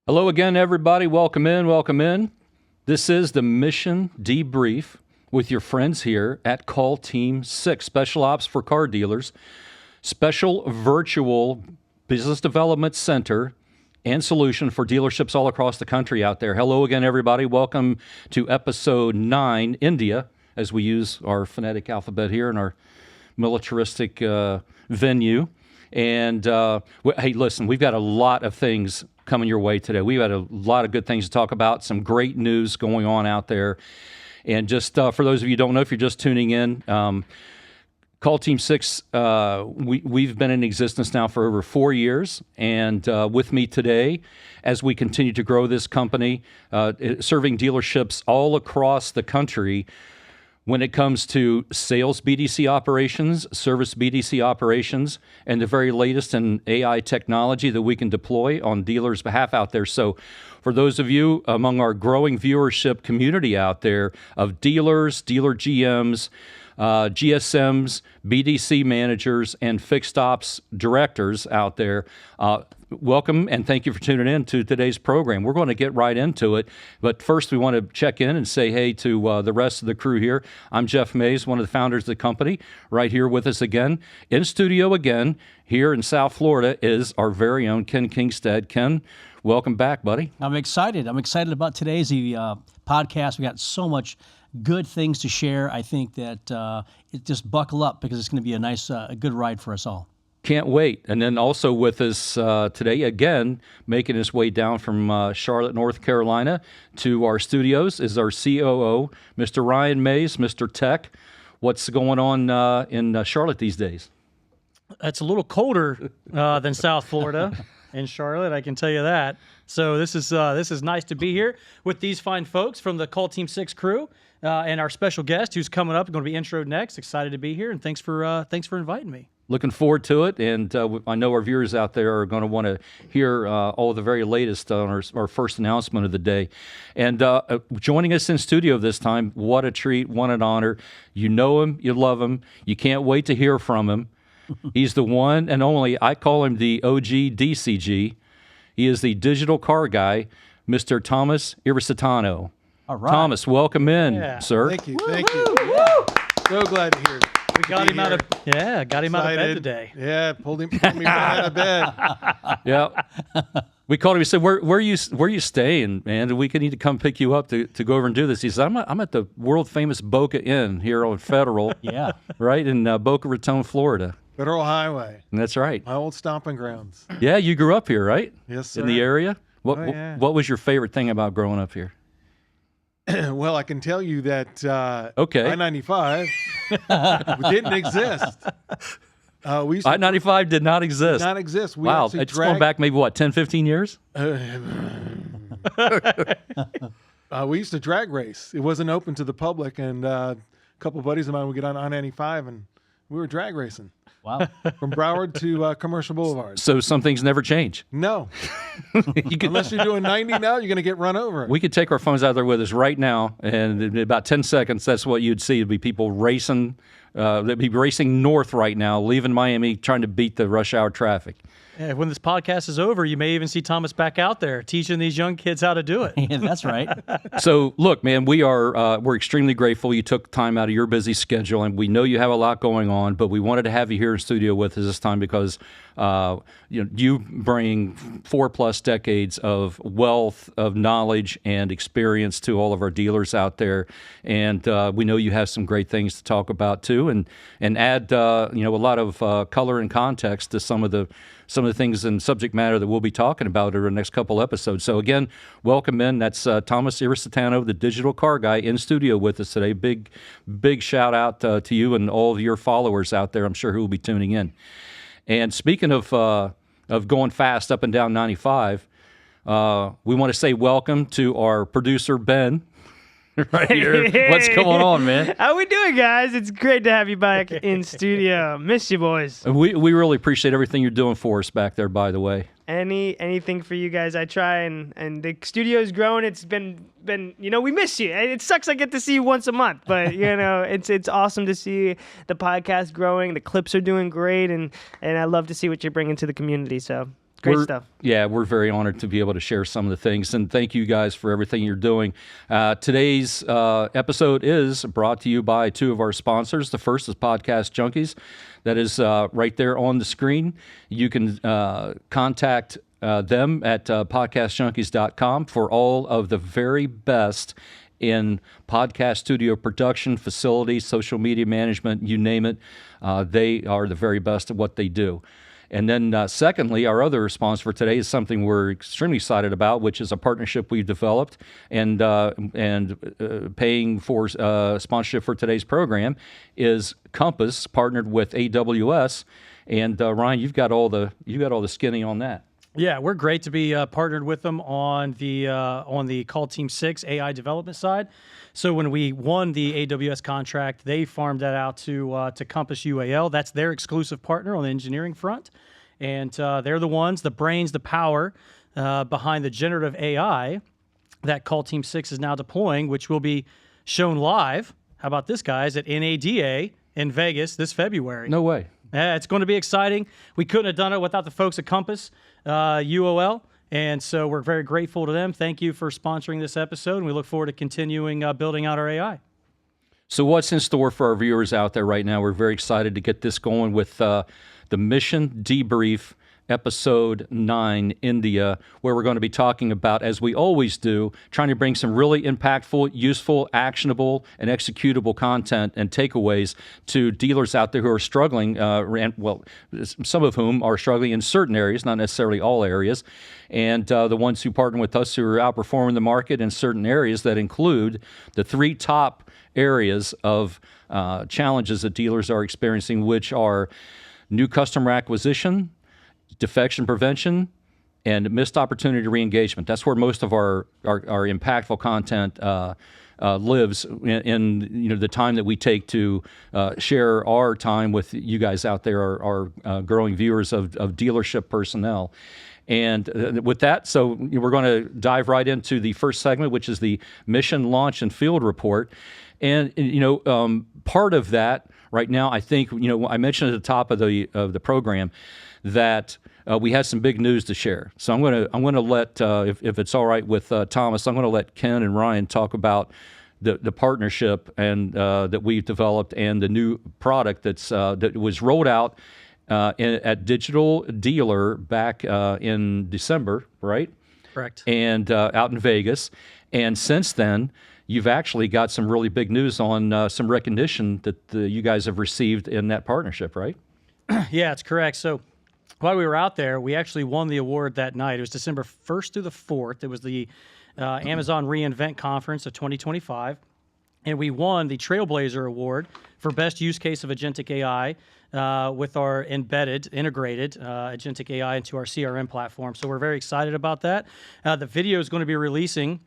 Hello again, everybody. Welcome in, welcome in. This is the Mission Debrief with your friends here at Call Team 6, Special Ops for Car Dealers, special virtual business development center and solution for dealerships all across the country out there. Hello again, everybody. Welcome to episode 9, India, as we use our phonetic alphabet here in our militaristic venue. And hey, listen, we've got a lot of things coming your way today. We've got a lot of good things to talk about, some great news going on out there. And just for those of you who don't know, if you're just tuning in, Call Team 6, we've been in existence now for over 4 years. And with me today, as we continue to grow this company, serving dealerships all across the country, when it comes to sales BDC operations, service BDC operations, and the very latest in AI technology that we can deploy on dealers' behalf out there. So for those of you among our growing viewership community out there of dealers, dealer GMs, GSMs, BDC managers, and fixed ops directors out there, welcome and thank you for tuning in to today's program. We're going to get right into it, but first we want to check in and say hey to the rest of the crew here. I'm Jeff Mays, one of the founders of the company. Right here with us again, in studio again, here in South Florida, is our very own Ken Kingstead. Ken, welcome back, buddy. I'm excited. I'm excited about today's podcast. We got so much good things to share. I think that just buckle up because it's going to be a nice, a good ride for us all. Can't wait. And then also with us today, again, making his way down from Charlotte, North Carolina to our studios is our COO, Mr. Ryan Mays, Mr. Tech. What's going on in Charlotte these days? It's a little colder than South Florida in Charlotte, I can tell you that. So this is nice to be here with these fine folks from the Call Team 6 crew and our special guest who's coming up, going to be introed next. Excited to be here, and thanks for inviting me. Looking forward to it, and I know our viewers out there are going to want to hear all the very latest on our first announcement of the day. And joining us in studio this time, what a treat, what an honor. You know him, you love him, you can't wait to hear from him. He's the one and only, I call him the OG DCG. He is the digital car guy, Mr. Thomas Iseretano. All right. Thomas, welcome in, sir. Thank you, thank you. Yeah. So glad to hear it. We got him out of bed today. Yeah, pulled me right out of bed. Yeah, we called him. We said, "Where you staying, man? We need to come pick you up to go over and do this." He said, "I'm at the world famous Boca Inn here on Federal, Yeah. right in Boca Raton, Florida." Federal Highway. And that's right. My old stomping grounds. Yeah, you grew up here, right? Yes, sir. In the area. Yeah. What was your favorite thing about growing up here? Well, I can tell you that Okay. I-95 didn't exist. I-95 did not exist. Did not exist. We Wow, actually it's going back maybe, 10, 15 years? We used to drag race. It wasn't open to the public, and a couple of buddies of mine would get on I-95, and we were drag racing. Wow. From Broward to Commercial Boulevard. So some things never change. No. Unless you're doing 90 now, you're going to get run over. We could take our phones out there with us right now, and in about 10 seconds, that's what you'd see. It'd be people racing. They'd be racing north right now, leaving Miami, trying to beat the rush hour traffic. Yeah, when this podcast is over, you may even see Thomas back out there teaching these young kids how to do it. Yeah, that's right. So, look, man, we're extremely grateful you took time out of your busy schedule, and we know you have a lot going on, but we wanted to have you here in studio with us this time because you bring 4+ decades of wealth of knowledge and experience to all of our dealers out there, and we know you have some great things to talk about too, and add a lot of color and context to some of the things and subject matter that we'll be talking about over the next couple episodes. So again, welcome in. That's Thomas Iseretano, the digital car guy, in studio with us today. Big shout out to you and all of your followers out there, I'm sure, who will be tuning in. And speaking of going fast up and down 95, we want to say welcome to our producer, Ben. Right here. What's going on, man? How we doing, guys? It's great to have you back in studio. Miss you, boys. We really appreciate everything you're doing for us back there, by the way. Anything for you guys. I try, and the studio's growing. It's been we miss you. It sucks I get to see you once a month, but it's awesome to see the podcast growing. The clips are doing great, and I love to see what you're bringing to the community. So Great stuff. Yeah, we're very honored to be able to share some of the things, and thank you guys for everything you're doing. Today's episode is brought to you by two of our sponsors. The first is Podcast Junkies. That is right there on the screen. You can contact them at podcastjunkies.com for all of the very best in podcast studio production, facilities, social media management, you name it. They are the very best at what they do. And then secondly, our other sponsor for today is something we're extremely excited about, which is a partnership we've developed and paying for sponsorship for today's program is Compass, partnered with AWS. And Ryan, you've got all the skinny on that. Yeah, we're great to be partnered with them on the Call Team 6 AI development side. So when we won the AWS contract, they farmed that out to Compass UAL. That's their exclusive partner on the engineering front. And they're the ones, the brains, the power behind the generative AI that Call Team 6 is now deploying, which will be shown live. How about this, guys, at NADA in Vegas this February. No way. Yeah, it's going to be exciting. We couldn't have done it without the folks at Compass UOL. And so we're very grateful to them. Thank you for sponsoring this episode, and we look forward to continuing building out our AI. So what's in store for our viewers out there right now? We're very excited to get this going with the Mission Debrief Episode 9, India, where we're going to be talking about, as we always do, trying to bring some really impactful, useful, actionable, and executable content and takeaways to dealers out there who are struggling, some of whom are struggling in certain areas, not necessarily all areas, and the ones who partner with us who are outperforming the market in certain areas that include the three top areas of challenges that dealers are experiencing, which are new customer acquisition, defection prevention, and missed opportunity re-engagement. That's where most of our impactful content lives in the time that we take to share our time with you guys out there, our growing viewers of dealership personnel. And with that, so we're going to dive right into the first segment, which is the Mission Launch and Field Report. And part of that right now, I think I mentioned at the top of the program that we had some big news to share. So I'm going to let, if it's all right with Thomas, I'm going to let Ken and Ryan talk about the partnership and that we've developed and the new product that was rolled out at Digital Dealer back in December, right? Correct. And out in Vegas. And since then, you've actually got some really big news on some recognition that you guys have received in that partnership, right? Yeah, it's correct. So while we were out there, we actually won the award that night. It was December 1st through the 4th. It was the Amazon reInvent Conference of 2025. And we won the Trailblazer Award for Best Use Case of Agentic AI with our integrated Agentic AI into our CRM platform. So we're very excited about that. The video is going to be releasing.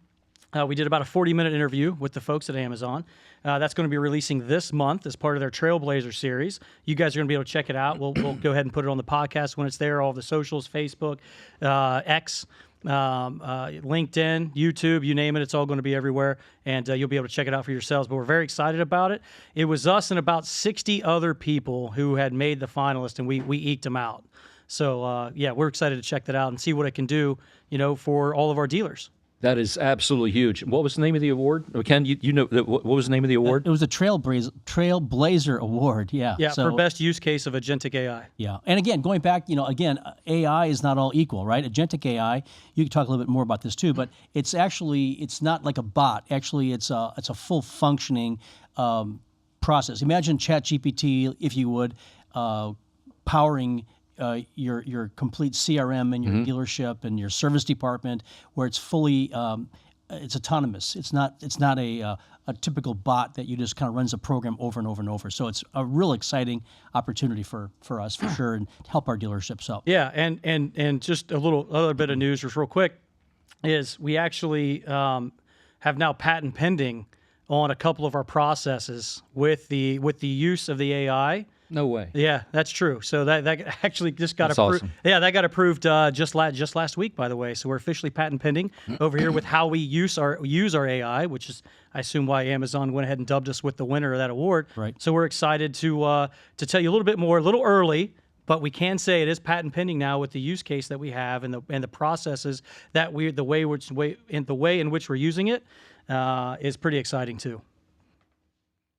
We did about a 40-minute interview with the folks at Amazon. That's going to be releasing this month as part of their Trailblazer series. You guys are going to be able to check it out. We'll go ahead and put it on the podcast when it's there, all the socials, Facebook, X, LinkedIn, YouTube, you name it. It's all going to be everywhere, and you'll be able to check it out for yourselves. But we're very excited about it. It was us and about 60 other people who had made the finalist, and we eked them out. So, yeah, we're excited to check that out and see what it can do, for all of our dealers. That is absolutely huge. What was the name of the award? Ken, you know, what was the name of the award? It was a Trailblazer Award, yeah. Yeah, for best use case of Agentic AI. Yeah, and again, going back, AI is not all equal, right? Agentic AI, you can talk a little bit more about this too, but it's not like a bot. Actually, it's a full functioning process. Imagine ChatGPT, if you would, powering your complete CRM and your dealership and your service department, where it's fully it's autonomous. It's not a typical bot that you just kind of runs a program over and over and over. So it's a real exciting opportunity for us for sure, and to help our dealerships out. Yeah, and just other bit of news, just real quick, is we actually have now patent pending on a couple of our processes with the use of the AI. No way. Yeah, that's true. So that actually just got approved. Awesome. Yeah, that got approved just last week, by the way. So we're officially patent pending over here with how we use our AI, which is, I assume, why Amazon went ahead and dubbed us with the winner of that award. Right. So we're excited to tell you a little bit more, a little early, but we can say it is patent pending now with the use case that we have and the processes that the way in which we're using it is pretty exciting too.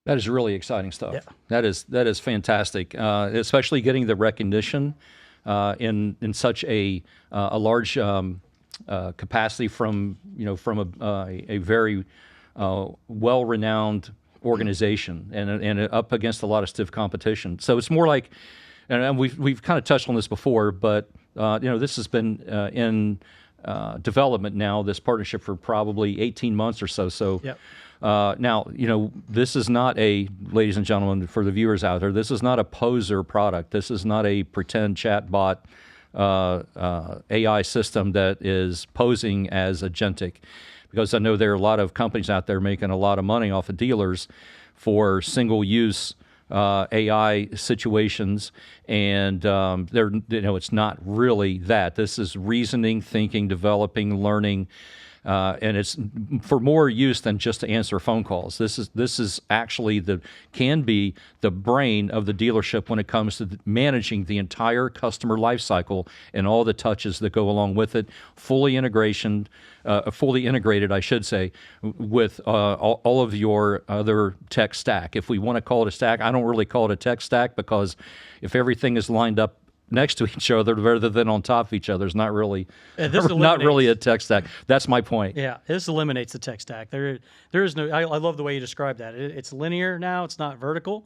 That is really exciting stuff. Yeah. That is fantastic, especially getting the recognition in such a large capacity from a very well-renowned organization and up against a lot of stiff competition. So it's more like, and we've kind of touched on this before, but this has been in development now, this partnership, for probably 18 months or so. So. Yep. Now, this is not ladies and gentlemen, for the viewers out there, this is not a poser product. This is not a pretend chatbot AI system that is posing as agentic, because I know there are a lot of companies out there making a lot of money off of dealers for single-use AI situations, and it's not really that. This is reasoning, thinking, developing, learning. And it's for more use than just to answer phone calls. This is actually can be the brain of the dealership when it comes to managing the entire customer lifecycle and all the touches that go along with it. Fully integrated, I should say, with all of your other tech stack. If we want to call it a stack, I don't really call it a tech stack, because if everything is lined up next to each other rather than on top of each other, it's not really a tech stack. That's my point. Yeah, this eliminates the tech stack. There is no. I love the way you describe that. It's linear now. It's not vertical,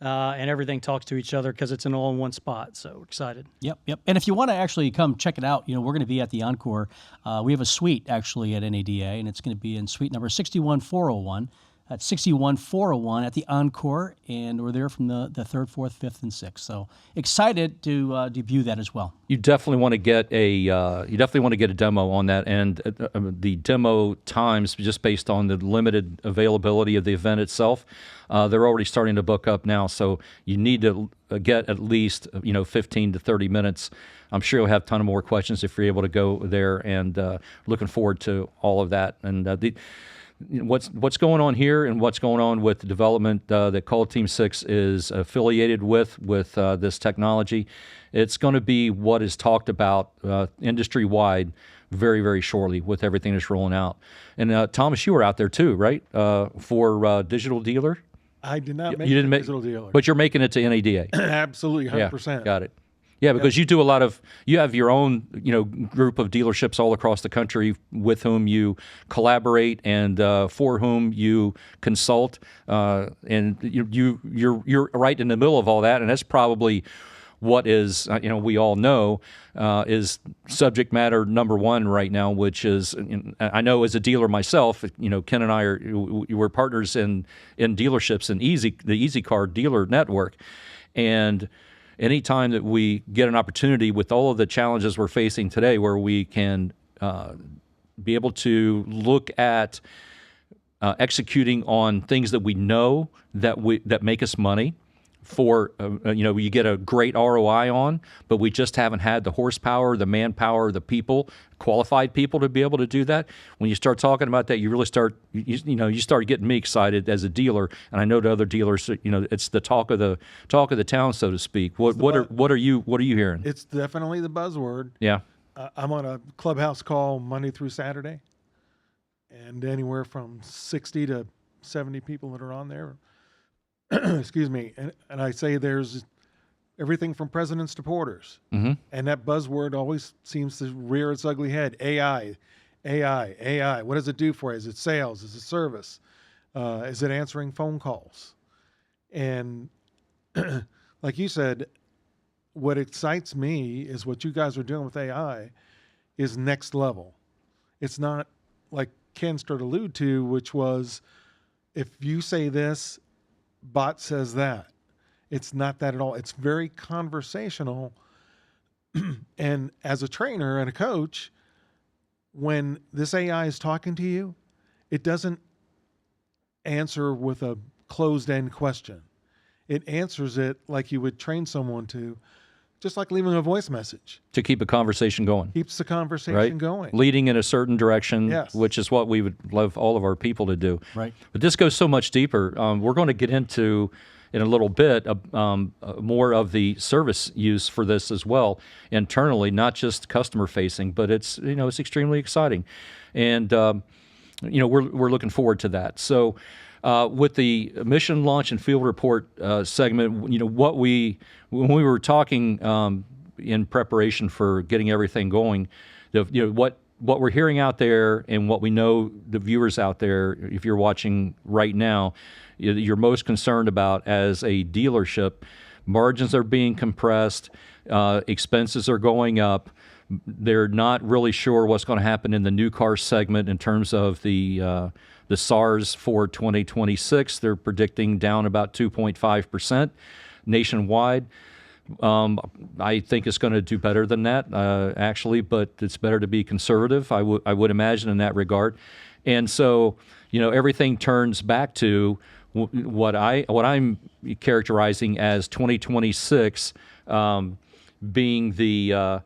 and everything talks to each other because it's all in one spot. So excited. Yep. And if you want to actually come check it out, we're going to be at the Encore. We have a suite actually at NADA, and it's going to be in suite number 61401. That's 61401 at the Encore, and we're there from the 3rd, 4th, 5th, and 6th. So excited to debut that as well. You definitely want to get a demo on that, and the demo times, just based on the limited availability of the event itself, they're already starting to book up now. So you need to get at least 15 to 30 minutes. I'm sure you'll have a ton of more questions if you're able to go there, and looking forward to all of that. And what's going on here and what's going on with the development that Call Team 6 is affiliated with this technology. It's going to be what is talked about industry-wide very, very shortly with everything that's rolling out. And Thomas, you were out there too, right, for Digital Dealer? I did not make it Digital Dealer. But you're making it to NADA. Absolutely, 100%. Yeah, got it. Yeah, because you do you have your own, group of dealerships all across the country with whom you collaborate and for whom you consult, and you're right in the middle of all that, and that's probably what is, we all know, is subject matter number one right now, which is, I know as a dealer myself, Ken and I we're partners in dealerships in the Easy Car dealer network, and anytime that we get an opportunity with all of the challenges we're facing today, where we can be able to look at executing on things that we know that make us money, for you get a great ROI on, but we just haven't had the horsepower, the manpower, the people, qualified people to be able to do that. When you start talking about that, you really start you start getting me excited as a dealer, and I know to other dealers, it's the talk of the town, so to speak. What are you hearing? It's definitely the buzzword. Yeah. I'm on a clubhouse call Monday through Saturday, and anywhere from 60 to 70 people that are on there. Excuse me, and I say there's everything from presidents to porters, and that buzzword always seems to rear its ugly head. AI. What does it do for you? Is it sales? Is it service? Is it answering phone calls? And like you said, what excites me is what you guys are doing with AI is next level. It's not like Ken started to allude to, which was, if you say this, bot says that. It's not that at all. It's very conversational. And as a trainer and a coach, when this AI is talking to you, it doesn't answer with a closed-end question. It answers it like you would train someone to, just like leaving a voice message. To keep a conversation going. Keeps the conversation going. Leading in a certain direction, Yes. which is what we would love all of our people to do. Right. But this goes so much deeper. We're going to get into in a little bit more of the service use for this as well internally, not just customer facing, but it's it's extremely exciting, and we're looking forward to that. So with the mission launch and field report segment, when we were talking in preparation for getting everything going, what we're hearing out there and what we know the viewers out there, if you're watching right now, you're most concerned about as a dealership, margins are being compressed, expenses are going up. They're not really sure what's going to happen in the new car segment in terms of the SARs for 2026. They're predicting down about 2.5% nationwide. I think it's going to do better than that, actually, but it's better to be conservative, I would imagine, in that regard. And so, everything turns back to what I'm characterizing as 2026 being a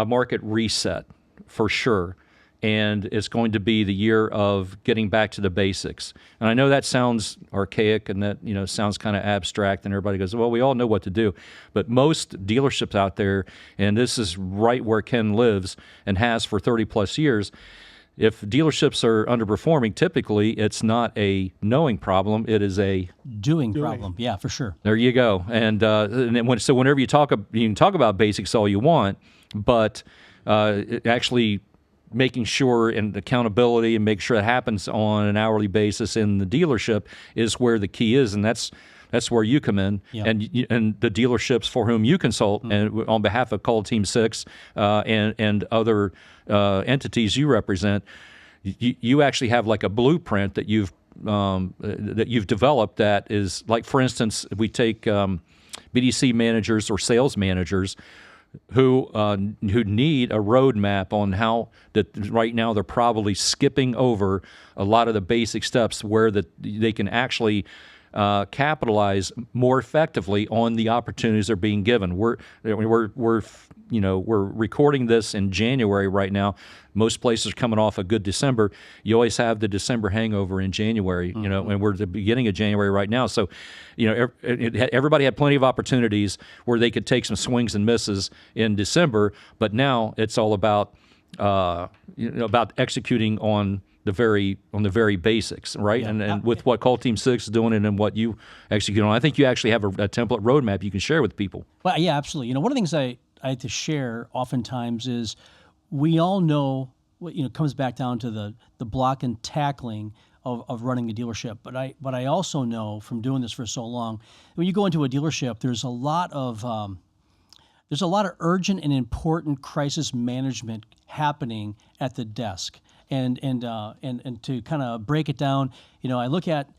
market reset for sure. And it's going to be the year of getting back to the basics. And I know that sounds archaic and that sounds kind of abstract, and everybody goes, well, we all know what to do. But most dealerships out there, and this is right where Ken lives and has for 30 plus years, if dealerships are underperforming, typically it's not a knowing problem, it is a doing problem. Yeah, for sure. There you go. And so whenever you can talk about basics all you want, but actually making sure and accountability and make sure it happens on an hourly basis in the dealership is where the key is, and that's where you come in. Yeah. And the dealerships for whom you consult and on behalf of Call Team 6 and other entities you represent, you actually have like a blueprint that you've developed that is like, for instance, we take BDC managers or sales managers who need a roadmap on how that right now they're probably skipping over a lot of the basic steps where they can actually capitalize more effectively on the opportunities they're being given. We're recording this in January right now. Most places are coming off a good December. You always have the December hangover in January, and we're at the beginning of January right now. So, everybody had plenty of opportunities where they could take some swings and misses in December, but now it's all about executing on the very basics, right? Yeah. And with what Call Team 6 is doing and what you execute on, I think you actually have a template roadmap you can share with people. Well, yeah, absolutely. One of the things I like to share oftentimes is we all know what comes back down to the block and tackling of running a dealership. But I also know from doing this for so long, when you go into a dealership, there's a lot of urgent and important crisis management happening at the desk. And to kind of break it down, I look at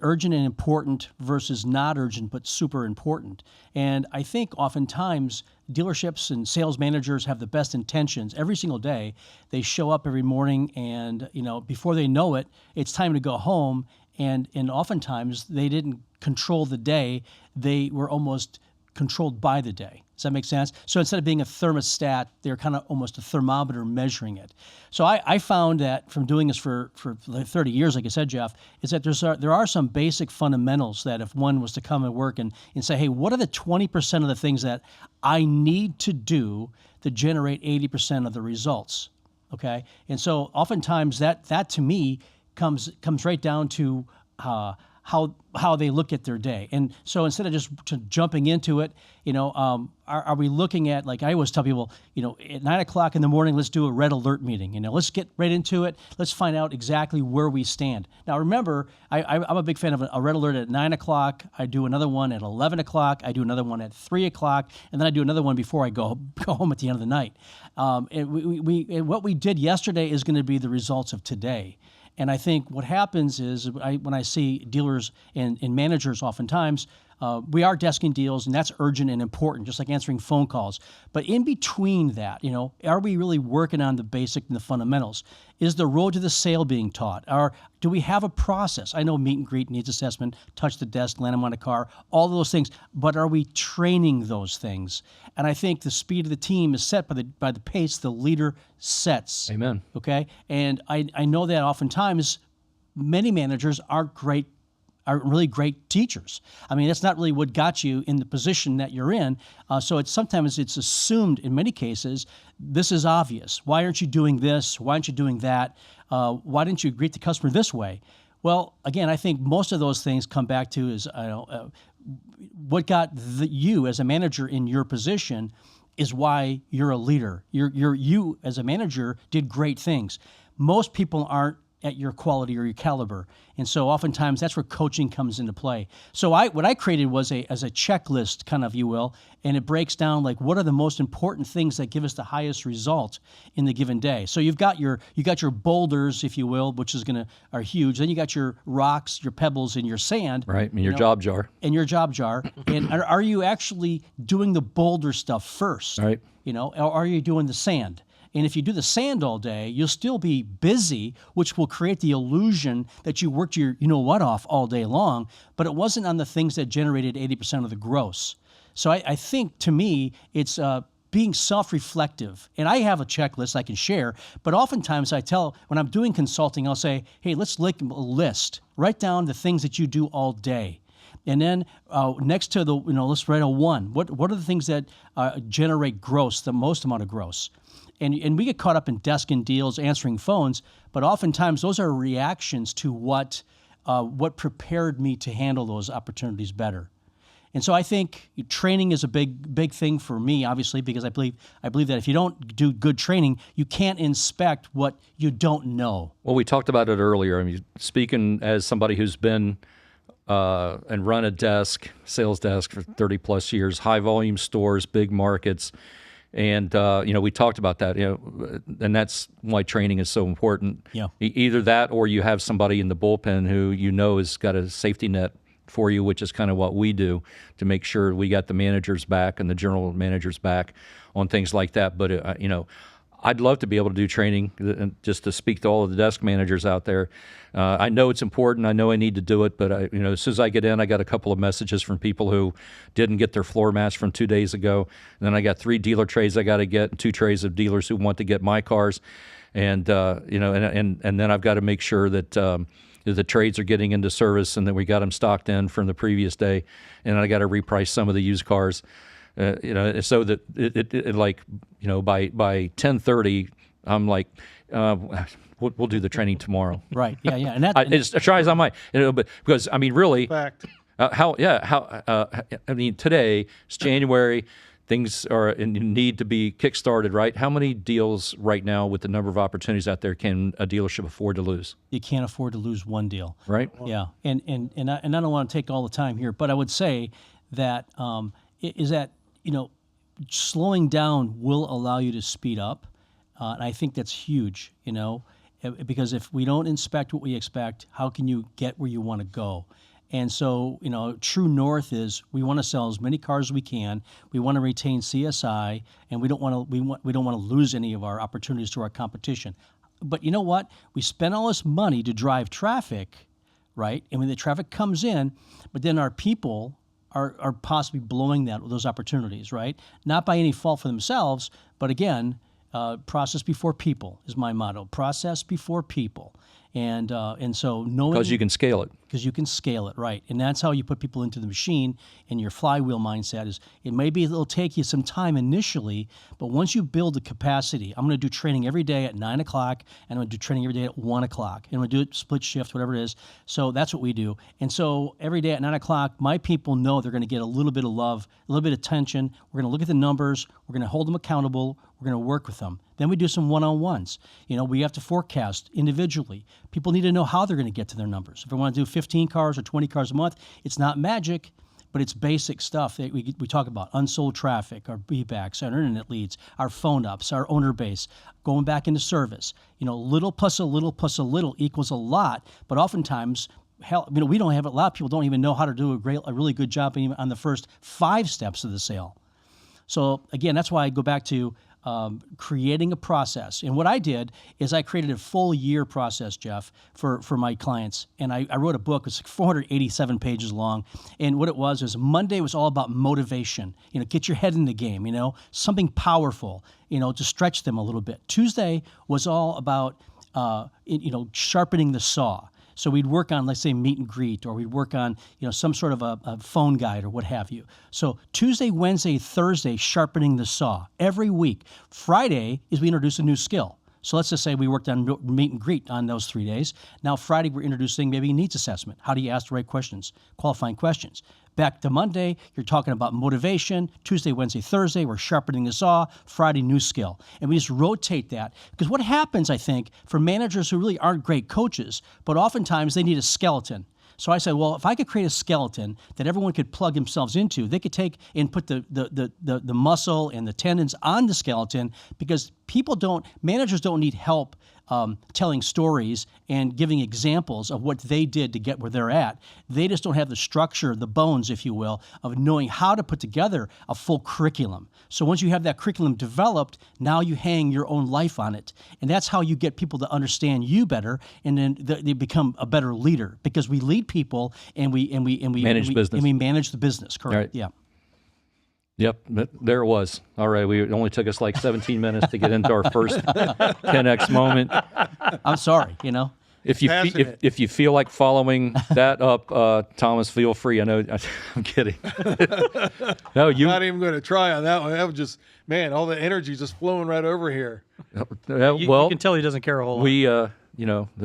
urgent and important versus not urgent but super important. And I think oftentimes dealerships and sales managers have the best intentions every single day. They show up every morning, and before they know it, it's time to go home. And oftentimes they didn't control the day; they were almost controlled by the day. Does that make sense? So instead of being a thermostat, they're kind of almost a thermometer measuring it. So I found that from doing this for like 30 years, like I said, Jeff, is that there are some basic fundamentals that if one was to come and work and say, hey, what are the 20% of the things that I need to do to generate 80% of the results? Okay? And so oftentimes that to me comes right down to how they look at their day. And so instead of just jumping into it, are we looking at, like I always tell people, at 9 o'clock in the morning, let's do a red alert meeting. Let's get right into it. Let's find out exactly where we stand. Now, remember, I'm a big fan of a red alert at 9 o'clock. I do another one at 11 o'clock. I do another one at 3 o'clock. And then I do another one before I go home at the end of the night. And what we did yesterday is going to be the results of today. And I think what happens is when I see dealers and managers oftentimes, we are desking deals, and that's urgent and important, just like answering phone calls. But in between that, are we really working on the basic and the fundamentals? Is the road to the sale being taught? Or do we have a process? I know meet and greet, needs assessment, touch the desk, land them on a car, all those things. But are we training those things? And I think the speed of the team is set by the pace the leader sets. Amen. Okay? And I know that oftentimes many managers aren't great are really great teachers. I mean, that's not really what got you in the position that you're in. So sometimes it's assumed in many cases, this is obvious. Why aren't you doing this? Why aren't you doing that? Why didn't you greet the customer this way? Well, again, I think most of those things come back to is what got you as a manager in your position is why you're a leader. You as a manager did great things. Most people aren't at your quality or your caliber. And so oftentimes that's where coaching comes into play. So what I created was as a checklist, kind of, you will, and it breaks down like what are the most important things that give us the highest result in the given day. So you got your boulders, if you will, which are huge. Then you got your rocks, your pebbles, and your sand. Right, and your job jar. And your job jar. And are you actually doing the boulder stuff first? Right. Or are you doing the sand? And if you do the sand all day, you'll still be busy, which will create the illusion that you worked your you-know-what off all day long, but it wasn't on the things that generated 80% of the gross. So I think, to me, it's being self-reflective. And I have a checklist I can share, but oftentimes when I'm doing consulting, I'll say, hey, let's make a list. Write down the things that you do all day. And then next to let's write a 1. What are the things that generate gross, the most amount of gross? And we get caught up in desking deals, answering phones, but oftentimes those are reactions to what prepared me to handle those opportunities better. And so I think training is a big thing for me, obviously, because I believe that if you don't do good training, you can't inspect what you don't know. Well, we talked about it earlier. I mean, speaking as somebody who's been and run a sales desk for 30 plus years, high volume stores, big markets. And, we talked about that, and that's why training is so important. Yeah. Either that or you have somebody in the bullpen who has got a safety net for you, which is kind of what we do to make sure we got the managers back and the general managers back on things like that. But, I'd love to be able to do training, and just to speak to all of the desk managers out there. I know it's important. I know I need to do it, but as soon as I get in, I got a couple of messages from people who didn't get their floor mats from 2 days ago. And then I got 3 dealer trays I got to get, and 2 trays of dealers who want to get my cars, and and then I've got to make sure that the trades are getting into service and that we got them stocked in from the previous day, and I got to reprice some of the used cars. So that by 10:30, I'm like, we'll do the training tomorrow. Right. Yeah. Yeah. And as try as I might, but because I mean, really, Fact. today it's January, things are need to be kickstarted, right? How many deals right now with the number of opportunities out there can a dealership afford to lose? You can't afford to lose one deal. Right. Yeah. And I don't want to take all the time here, but I would say that slowing down will allow you to speed up. And I think that's huge, because if we don't inspect what we expect, how can you get where you want to go? And so, true north is we want to sell as many cars as we can. We want to retain CSI, and we don't want to lose any of our opportunities to our competition. But you know what? We spend all this money to drive traffic, right? And when the traffic comes in, but then our people are possibly blowing those opportunities, right? Not by any fault for themselves, but again, process before people is my motto. Process before people. And so knowing... Because you can scale it. Because you can scale it, right. And that's how you put people into the machine, and your flywheel mindset is, it'll take you some time initially, but once you build the capacity, I'm going to do training every day at 9 o'clock, and I'm going to do training every day at 1 o'clock, and I'm going to do it split shift, whatever it is. So that's what we do. And so every day at 9 o'clock, my people know they're going to get a little bit of love, a little bit of attention. We're going to look at the numbers. We're going to hold them accountable. We're going to work with them. Then we do some one-on-ones. We have to forecast individually. People need to know how they're going to get to their numbers. If we want to do 15 cars or 20 cars a month, it's not magic, but it's basic stuff that we talk about. Unsold traffic, our beatbacks, our internet leads, our phone ups, our owner base, going back into service. Little plus a little plus a little equals a lot, but oftentimes, we don't have a lot of people don't even know how to do a really good job even on the first 5 steps of the sale. So again, that's why I go back to creating a process. And what I did is I created a full year process, Jeff, for my clients. And I wrote a book. It's like 487 pages long. And what it was is Monday was all about motivation. Get your head in the game, something powerful, to stretch them a little bit. Tuesday was all about, sharpening the saw. So we'd work on, let's say, meet and greet, or we'd work on, some sort of a phone guide or what have you. So Tuesday, Wednesday, Thursday, sharpening the saw every week. Friday is we introduce a new skill. So let's just say we worked on meet and greet on those 3 days. Now Friday, we're introducing maybe a needs assessment. How do you ask the right questions? Qualifying questions. Back to Monday, you're talking about motivation. Tuesday, Wednesday, Thursday, we're sharpening the saw. Friday, new skill. And we just rotate that. Because what happens, I think, for managers who really aren't great coaches, but oftentimes they need a skeleton. So I said, well, if I could create a skeleton that everyone could plug themselves into, they could take and put the muscle and the tendons on the skeleton, because managers don't need help telling stories and giving examples of what they did to get where they're at. They just don't have the structure, the bones, if you will, of knowing how to put together a full curriculum. So once you have that curriculum developed, now you hang your own life on it. And that's how you get people to understand you better, and then they become a better leader, because we lead people and we Manage business. And we manage the business, correct? Right. Yeah. Yep, there it was. All right, it only took us like 17 minutes to get into our first 10x moment. I'm sorry, If you feel like following that up, Thomas, feel free. I know I'm kidding. No, you Not even going to try on that one. That was just, man, all the energy just flowing right over here. You can tell he doesn't care a whole lot.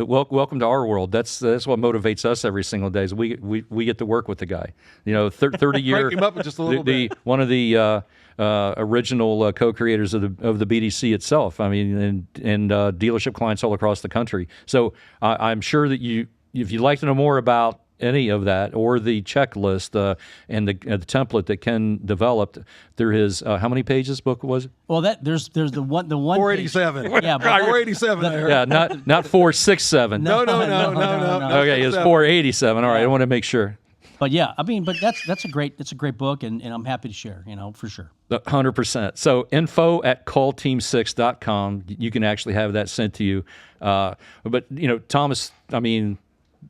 Welcome to our world. That's what motivates us every single day. Is we get to work with the guy. 30 year. Crank him up just a little bit. One of the original co-creators of the BDC itself. I mean, and dealership clients all across the country. So I'm sure that if you'd like to know more about any of that, or the checklist and the template that Ken developed, there is how many pages book was it? Well, there's the one 487. Page. Yeah, but 487. I heard. Yeah, not 467. No. Okay, it's 487. All right, I want to make sure. But yeah, but that's a great book, and I'm happy to share, for sure. 100%. So info@callteam6.com. You can actually have that sent to you. But Thomas, I mean,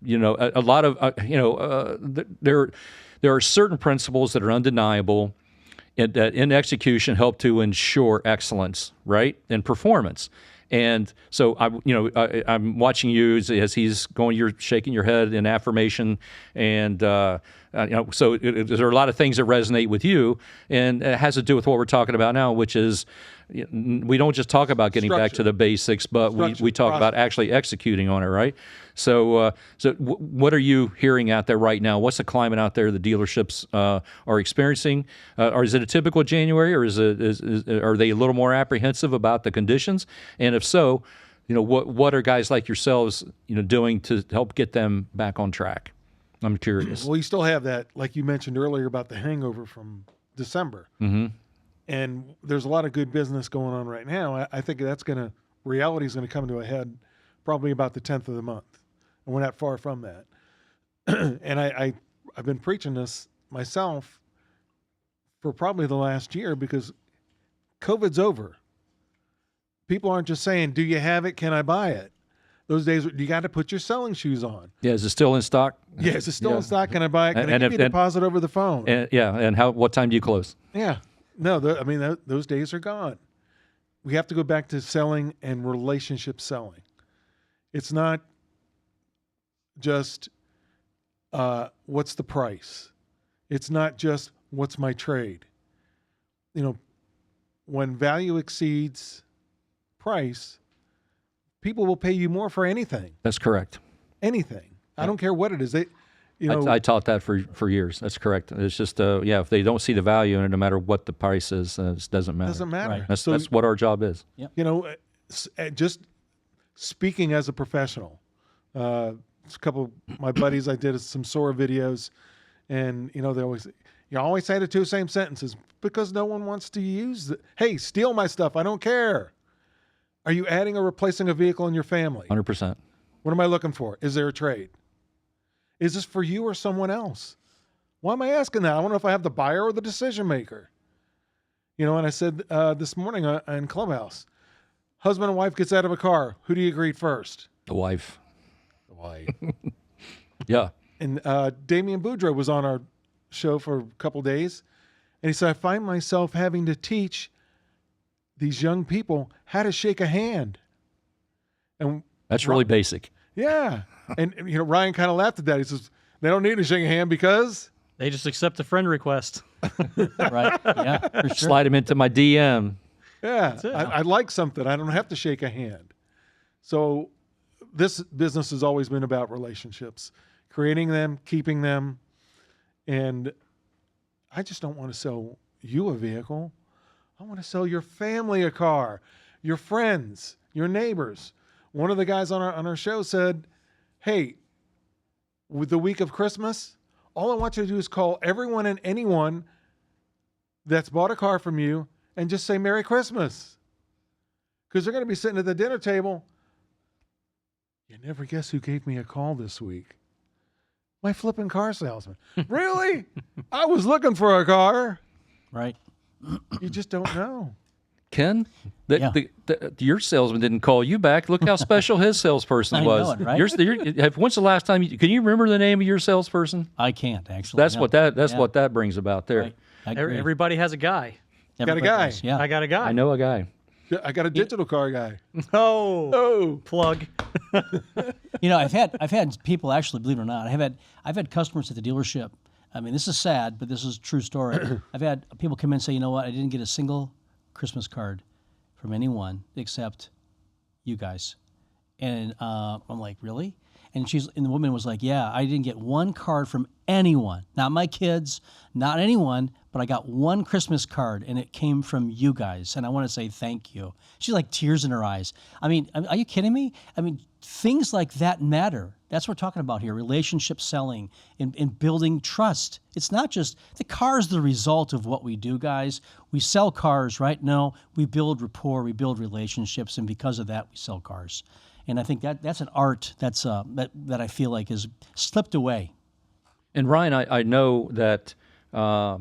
a lot of there are certain principles that are undeniable, and that in execution help to ensure excellence, right, and performance. And so I'm watching you as he's going. You're shaking your head in affirmation, and so there are a lot of things that resonate with you, and it has to do with what we're talking about now, which is we don't just talk about getting back to the basics, but we talk about actually executing on it, right? So what are you hearing out there right now? What's the climate out there the dealerships are experiencing? Or is it a typical January, or are they a little more apprehensive about the conditions? And if so, what are guys like yourselves doing to help get them back on track? I'm curious. Well, you still have that, like you mentioned earlier, about the hangover from December. Mm-hmm. And there's a lot of good business going on right now. I think reality is going to come to a head probably about the 10th of the month. And we're not far from that. And I've been preaching this myself for probably the last year, because COVID's over. People aren't just saying, do you have it? Can I buy it? Those days, you got to put your selling shoes on. Yeah, is it still in stock? Yeah, is it still in stock? Can I buy it? Can I give you a deposit over the phone? And what time do you close? Yeah. No, those days are gone. We have to go back to selling and relationship selling. It's not just what's the price. It's not just what's my trade. When value exceeds price, people will pay you more for anything. That's correct. Anything. I don't care what it is. I taught that for years. That's correct. It's just if they don't see the value in it, no matter what the price is, it doesn't matter. Doesn't matter. Right. That's what our job is. Yep. Just speaking as a professional, a couple of my buddies, I did some Sora videos, and you always say the two same sentences, because no one wants to use hey, steal my stuff. I don't care. Are you adding or replacing a vehicle in your family? 100%. What am I looking for? Is there a trade? Is this for you or someone else? Why am I asking that? I don't know if I have the buyer or the decision maker. And I said this morning in Clubhouse, husband and wife gets out of a car. Who do you greet first? The wife. The wife. Yeah. And Damian Boudreaux was on our show for a couple days, and he said, I find myself having to teach these young people how to shake a hand. And that's really basic. Yeah. And Ryan kind of laughed at that. He says, they don't need to shake a hand because They just accept a friend request. Right? Yeah, for sure. Slide him into my DM. yeah, it. I like something. I don't have to shake a hand. So this business has always been about relationships, creating them, keeping them. And I just don't want to sell you a vehicle. I want to sell your family a car, your friends, your neighbors. One of the guys on our show said, hey, with the week of Christmas, all I want you to do is call everyone and anyone that's bought a car from you and just say Merry Christmas. Because they're going to be sitting at the dinner table. You never guess who gave me a call this week? My flipping car salesman. Really? I was looking for a car. Right. You just don't know. Ken, Yeah. your salesman didn't call you back. Look how special his salesperson I was. know it, right? When's the last time? Can you remember the name of your salesperson? I can't actually. That's no. what that. That's Yeah. what that brings about there. Right. I agree. Everybody has a guy. Everybody guy. does, Yeah. I got a guy. I know a guy. I got a digital car guy. Oh, Oh, plug. I've had people actually, believe it or not, I've had customers at the dealership. I mean, this is sad, but this is a true story. I've had people come in and say, you know what, I didn't get a single Christmas card from anyone except you guys. And I'm like, really? And the woman was like, yeah, I didn't get one card from anyone, not my kids, not anyone, but I got one Christmas card, and it came from you guys, and I want to say thank you. She's like tears in her eyes. I mean, are you kidding me? I mean, things like that matter. That's what we're talking about here, relationship selling and building trust. It's not just, the car is the result of what we do, guys. We sell cars, right? No, we build rapport, we build relationships, and because of that, we sell cars. And I think that's an art that I feel like has slipped away. And Ryan, I know that a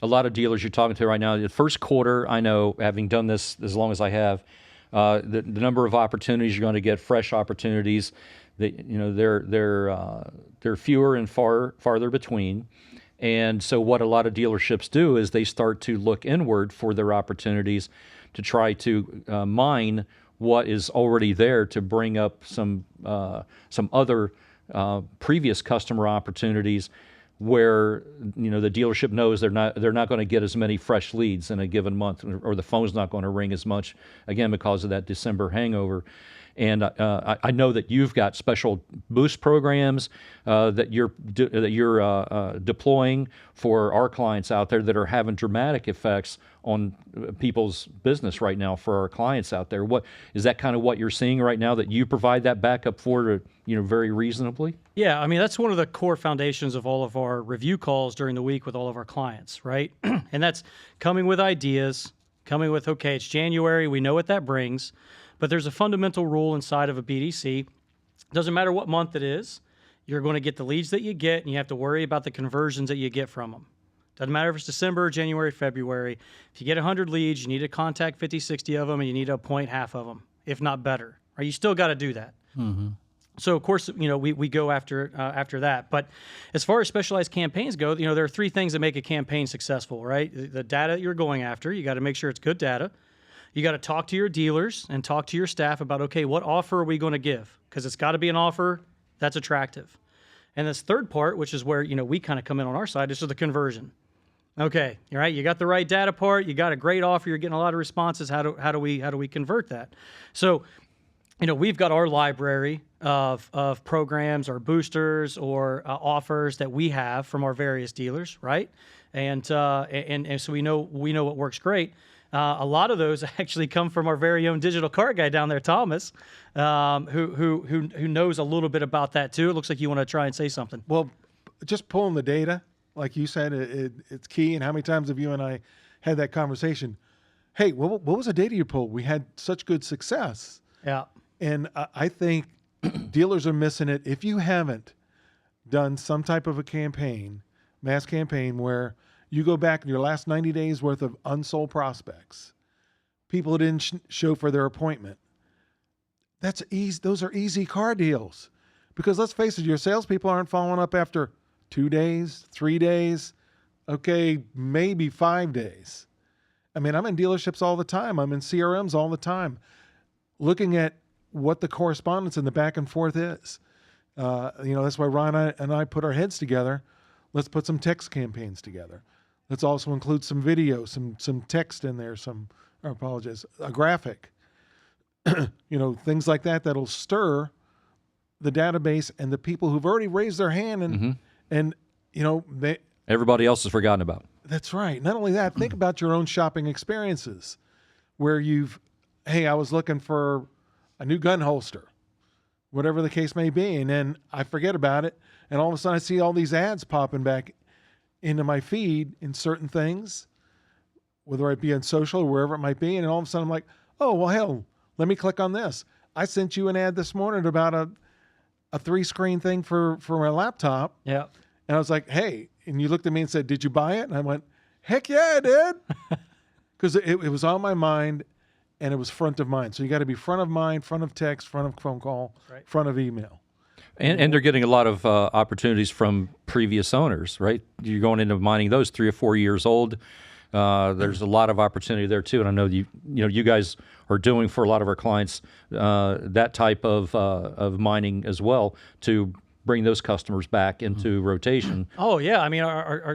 lot of dealers you're talking to right now, the first quarter, I know, having done this as long as I have, the number of opportunities you're going to get, fresh opportunities, they're fewer and farther between. And so what a lot of dealerships do is they start to look inward for their opportunities to try to mine what is already there to bring up some other previous customer opportunities where the dealership knows they're not going to get as many fresh leads in a given month, or the phone's not going to ring as much, again because of that December hangover. And I know that you've got special boost programs that you're deploying for our clients out there that are having dramatic effects on people's business right now for our clients out there. What is that kind of what you're seeing right now that you provide that backup for very reasonably? Yeah, I mean, that's one of the core foundations of all of our review calls during the week with all of our clients, right? And that's coming with ideas, coming with, okay, it's January, we know what that brings, but there's a fundamental rule inside of a BDC. Doesn't matter what month it is, you're going to get the leads that you get, and you have to worry about the conversions that you get from them. Doesn't matter if it's December, January, February. If you get 100 leads, you need to contact 50, 60 of them, and you need to appoint half of them, if not better. Right? You still got to do that. Mm-hmm. So, of course, we go after that. But as far as specialized campaigns go, there are three things that make a campaign successful, right? The data you're going after, you got to make sure it's good data. You got to talk to your dealers and talk to your staff about, okay, what offer are we going to give? Because it's got to be an offer that's attractive. And this third part, which is where we kind of come in on our side, is the conversion. Okay, all right, you got the right data part, you got a great offer, you're getting a lot of responses. How do we convert that? So, we've got our library of programs or boosters or offers that we have from our various dealers, right? And so we know what works great. A lot of those actually come from our very own digital cart guy down there, Thomas, who knows a little bit about that too. It looks like you want to try and say something. Well, just pulling the data, like you said, it's key. And how many times have you and I had that conversation? Hey, what was the data you pulled? We had such good success. Yeah. And I think dealers are missing it. If you haven't done some type of a campaign, mass campaign, where you go back in your last 90 days worth of unsold prospects, people who didn't show for their appointment, that's easy. Those are easy car deals. Because let's face it, your salespeople aren't following up after 2 days, 3 days, okay, maybe 5 days. I mean, I'm in dealerships all the time. I'm in CRMs all the time, looking at what the correspondence and the back and forth is. That's why Ron and I put our heads together. Let's put some text campaigns together. Let's also include some video, some text in there, a graphic, things like that that'll stir the database and the people who've already raised their hand and Everybody else is forgotten about. That's right. Not only that, think about your own shopping experiences where I was looking for a new gun holster, whatever the case may be, and then I forget about it, and all of a sudden I see all these ads popping back into my feed in certain things, whether it be on social or wherever it might be, and all of a sudden I'm like, oh, well, hell, let me click on this. I sent you an ad this morning about a 3-screen thing for my laptop. Yeah. And I was like, hey, and you looked at me and said, did you buy it? And I went, heck yeah, I did. Because it was on my mind and it was front of mind. So you got to be front of mind, front of text, front of phone call, front of email. And they're getting a lot of opportunities from previous owners, right? You're going into mining those 3 or 4 years old. There's a lot of opportunity there too, and I know you guys are doing for a lot of our clients that type of mining as well to bring those customers back into rotation. Oh yeah, I mean,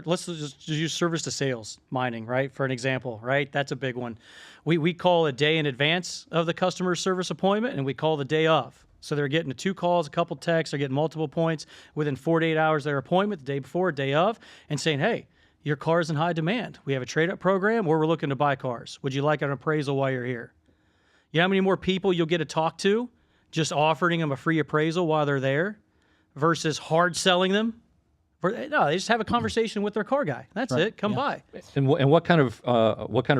let's just use service to sales mining, right? For an example, right? That's a big one. We call a day in advance of the customer service appointment, and we call the day of. So they're getting 2 calls, a couple texts, they're getting multiple points within 48 hours of their appointment, the day before, day of, and saying, hey, your car is in high demand. We have a trade-up program where we're looking to buy cars. Would you like an appraisal while you're here? You know how many more people you'll get to talk to just offering them a free appraisal while they're there versus hard selling them? No, they just have a conversation with their car guy. That's it. Come by. And what kind of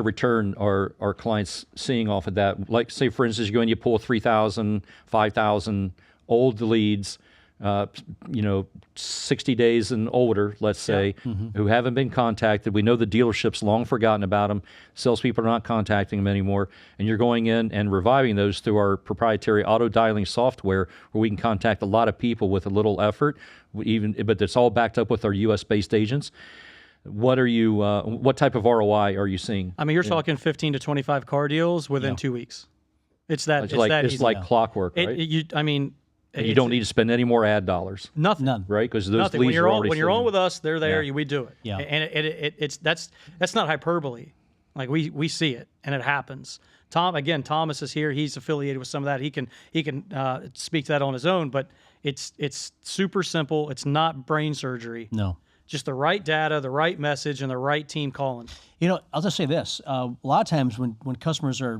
return are our clients seeing off of that? Like, say, for instance, you go and you pull 3,000, 5,000 old leads, 60 days and older, let's say, who haven't been contacted. We know the dealership's long forgotten about them. Salespeople are not contacting them anymore. And you're going in and reviving those through our proprietary auto-dialing software where we can contact a lot of people with a little effort, but it's all backed up with our U.S.-based agents. What type of ROI are you seeing? I mean, you're talking 15 to 25 car deals within 2 weeks. It's that easy. Like clockwork, right? You don't need to spend any more ad dollars. Nothing. None. Right? Because those Nothing. leads are already when you're on with us, they're there. Yeah. We do it. Yeah. And that's not hyperbole. Like we see it and it happens. Thomas is here. He's affiliated with some of that. He can speak to that on his own. But it's super simple. It's not brain surgery. No. Just the right data, the right message, and the right team calling. I'll just say this: a lot of times when customers are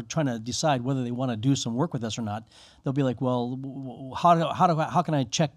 trying to decide whether they want to do some work with us or not, they'll be like, "Well, how can I check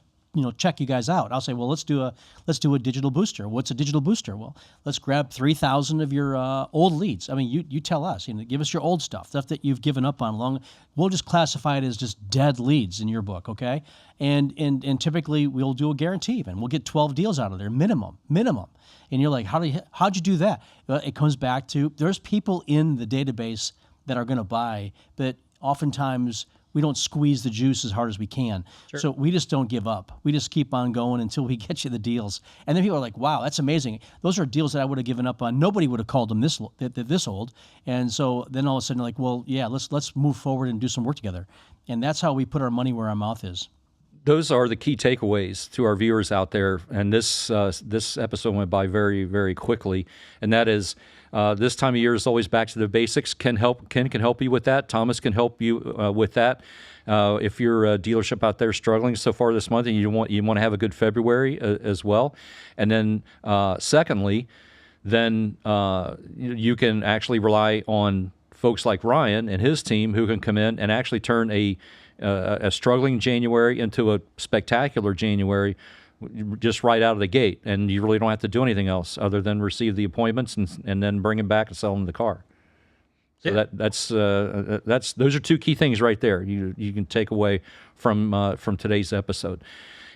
you guys out?" I'll say, "Well, let's do a digital booster." What's a digital booster? Well, let's grab 3,000 of your old leads. I mean, you tell us, give us your old stuff that you've given up on long. We'll just classify it as just dead leads in your book, okay? And typically we'll do a guarantee even. We'll get 12 deals out of there, minimum. And you're like, how'd you do that? Well, it comes back to there's people in the database that are going to buy, but oftentimes we don't squeeze the juice as hard as we can. Sure. So we just don't give up. We just keep on going until we get you the deals. And then people are like, wow, that's amazing. Those are deals that I would have given up on. Nobody would have called them this old. And so then all of a sudden, like, well, yeah, let's move forward and do some work together. And that's how we put our money where our mouth is. Those are the key takeaways to our viewers out there. And this episode went by very, very quickly. And that is, this time of year is always back to the basics. Ken can help you with that. Thomas can help you with that. If you're a dealership out there struggling so far this month, and you want to have a good February as well. And then secondly, you can actually rely on folks like Ryan and his team who can come in and actually turn a struggling January into a spectacular January just right out of the gate, and you really don't have to do anything else other than receive the appointments and then bring them back and sell them the car. So those are 2 key things right there you can take away from today's episode,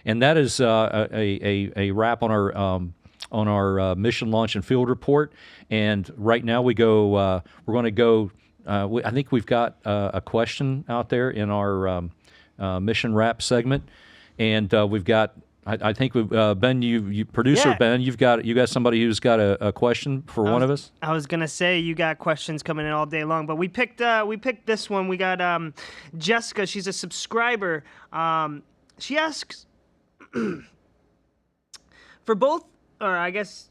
and that is a wrap on our mission launch and field report. And right now we're going to go. I think we've got a question out there in our mission wrap segment, and we've got I think Ben, you producer Yeah. Ben, you got somebody who's got a question for one of us. I was gonna say you got questions coming in all day long, but we picked this one. We got Jessica. She's a subscriber. She asks for both, or I guess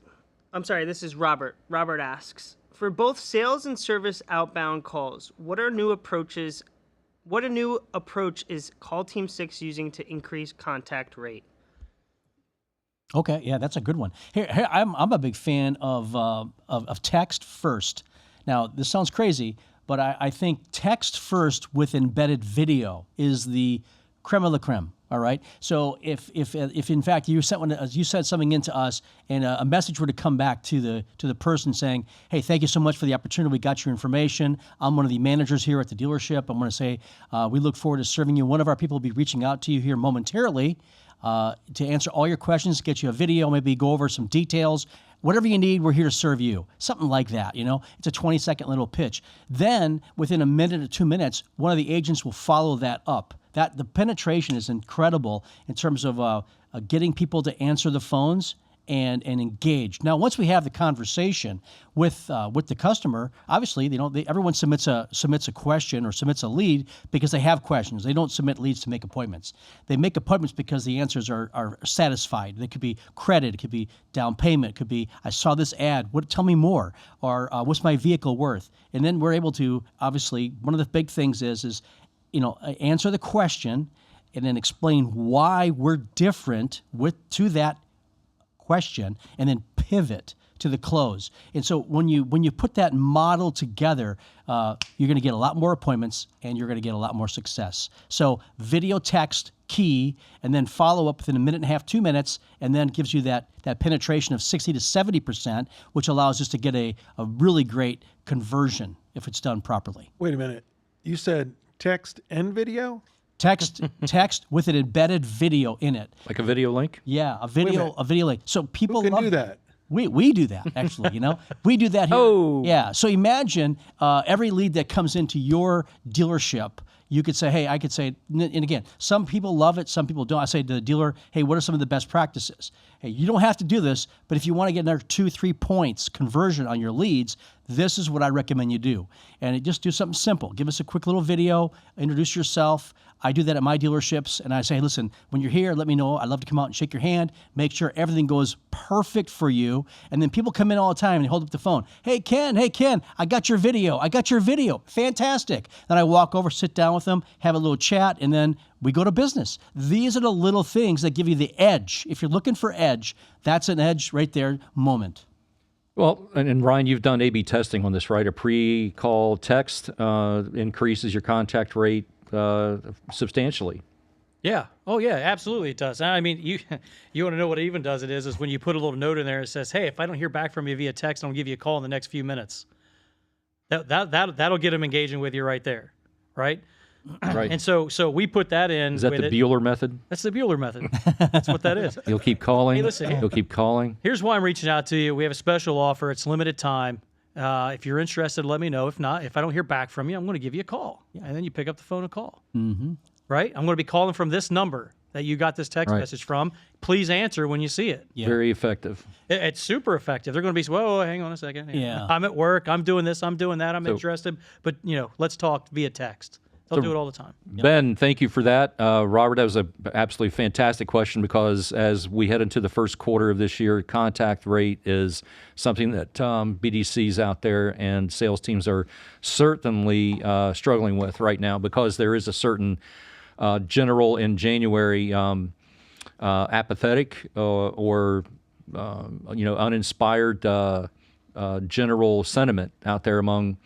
I'm sorry. This is Robert. Robert asks for both sales and service outbound calls. What a new approach is Call Team 6 using to increase contact rate? Okay, yeah, that's a good one. Here I'm a big fan of text first. Now, this sounds crazy, but I think text first with embedded video is the creme of la creme. All right. So if in fact you sent something into us and a message were to come back to the person saying, hey, thank you so much for the opportunity. We got your information. I'm one of the managers here at the dealership. I'm going to say we look forward to serving you. One of our people will be reaching out to you here momentarily to answer all your questions, get you a video, maybe go over some details. Whatever you need, we're here to serve you. Something like that, It's a 20-second little pitch. Then, within a minute or 2 minutes, one of the agents will follow that up. That the penetration is incredible in terms of getting people to answer the phones and engage. Now, once we have the conversation with the customer, obviously, everyone submits a question or submits a lead because they have questions. They don't submit leads to make appointments. They make appointments because the answers are satisfied. They could be credit, it could be down payment, it could be I saw this ad. Tell me more, or what's my vehicle worth? And then we're able to obviously one of the big things is answer the question and then explain why we're different to that question, and then pivot to the close. And so when you put that model together, you're going to get a lot more appointments and you're going to get a lot more success. So video, text, key, and then follow up within a minute and a half, 2 minutes, and then gives you that penetration of 60 to 70%, which allows us to get a really great conversion if it's done properly. Wait a minute. You said text and video? Text with an embedded video in it. Like a video link? Yeah, a video link. So people Who can love do that? We do that, actually, We do that here. Oh. Yeah, so imagine every lead that comes into your dealership, you could say, hey, I could say, and again, some people love it, some people don't. I say to the dealer, hey, what are some of the best practices? Hey, you don't have to do this, but if you want to get another 2-3 points conversion on your leads, this is what I recommend you do. And just do something simple. Give us a quick little video, introduce yourself. I do that at my dealerships, and I say, hey, listen, when you're here, let me know. I'd love to come out and shake your hand, make sure everything goes perfect for you. And then people come in all the time and hold up the phone. Hey, Ken, I got your video. Fantastic. Then I walk over, sit down with them, have a little chat, and then we go to business. These are the little things that give you the edge. If you're looking for edge, that's an edge right there moment. Well, and Ryan, you've done A/B testing on this, right? A pre-call text increases your contact rate substantially. Yeah. Oh, yeah. Absolutely, it does. I mean, you want to know what it even does? It is when you put a little note in there. It says, "Hey, if I don't hear back from you via text, I'll give you a call in the next few minutes." That'll get them engaging with you right there, right? Right. And so we put that in. Is that the Bueller method? That's the Bueller method. That's what that is. You'll keep calling. Hey, listen, You'll keep calling. Here's why I'm reaching out to you. We have a special offer. It's limited time. If you're interested, let me know. If not, if I don't hear back from you, I'm going to give you a call. Yeah. And then you pick up the phone and call. Mm-hmm. Right? I'm going to be calling from this number that you got this text message from. Please answer when you see it. Yeah. Very effective. It's super effective. They're going to be, whoa, hang on a second. Yeah. I'm at work. I'm doing this. I'm doing that. I'm interested. But, let's talk via text. They'll do it all the time. Ben, thank you for that. Robert, that was an absolutely fantastic question because as we head into the first quarter of this year, contact rate is something that BDCs out there and sales teams are certainly struggling with right now because there is a certain general in January apathetic or uninspired general sentiment out there among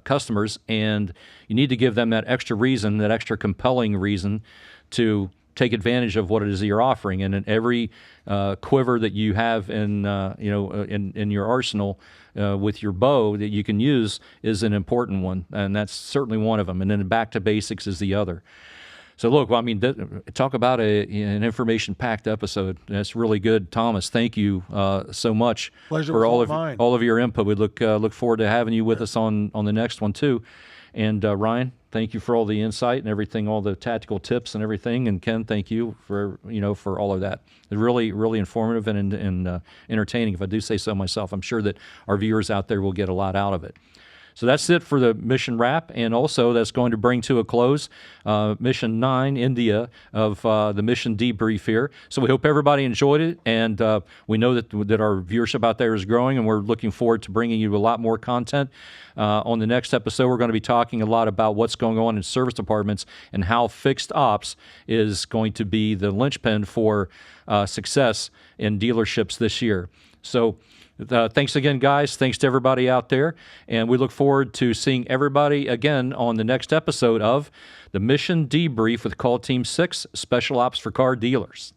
customers, and you need to give them that extra reason, that extra compelling reason to take advantage of what it is that you're offering. And in every quiver that you have in your arsenal with your bow that you can use is an important one, and that's certainly one of them. And then back to basics is the other. So look, I mean, talk about an information-packed episode. That's really good, Thomas. Thank you so much Pleasure for was all mine. all of your input. We look forward to having you with us on the next one too. And Ryan, thank you for all the insight and everything, all the tactical tips and everything. And Ken, thank you for for all of that. It's really, really informative and entertaining, if I do say so myself. I'm sure that our viewers out there will get a lot out of it. So that's it for the mission wrap, and also that's going to bring to a close Mission 9, India, of the Mission Debrief here. So we hope everybody enjoyed it, and we know that our viewership out there is growing, and we're looking forward to bringing you a lot more content. On the next episode, we're going to be talking a lot about what's going on in service departments and how fixed ops is going to be the linchpin for success in dealerships this year. So thanks again, guys. Thanks to everybody out there. And we look forward to seeing everybody again on the next episode of the Mission Debrief with Call Team 6, Special Ops for Car Dealers.